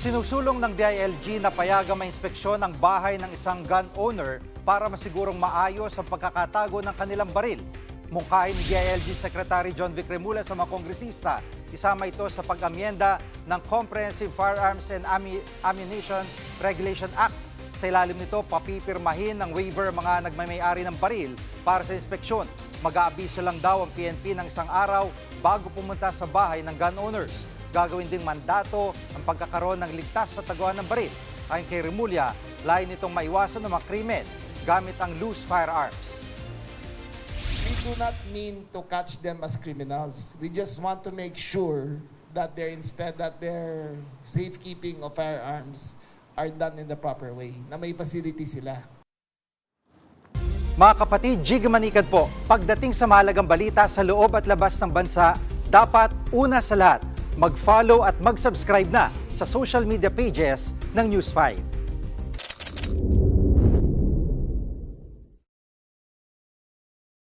Isinusulong ng DILG na payagang mainspeksyon ang bahay ng isang gun owner para masigurong maayos ang pagkakatago ng kanilang baril. Mungkahin ni DILG Secretary John Vic Remulla sa mga kongresista, isama ito sa pag-amyenda ng Comprehensive Firearms and Ammunition Regulation Act. Sa ilalim nito, papipirmahin ng waiver mga nagmamay-ari ng baril para sa inspeksyon. Mag-aabiso lang daw ang PNP ng isang araw bago pumunta sa bahay ng gun owners. Gagawin ding mandato ang pagkakaroon ng ligtas sa taguan ng baril. Ayon kay Remulla, layo nitong maiwasan ng mga krimen gamit ang loose firearms. We do not mean to catch them as criminals. We just want to make sure that their safekeeping of firearms are done in the proper way, na may facility sila. Mga kapatid, Jig Manikad po, pagdating sa mahalagang balita sa loob at labas ng bansa, dapat una sa lahat, mag-follow at mag-subscribe na sa social media pages ng News 5.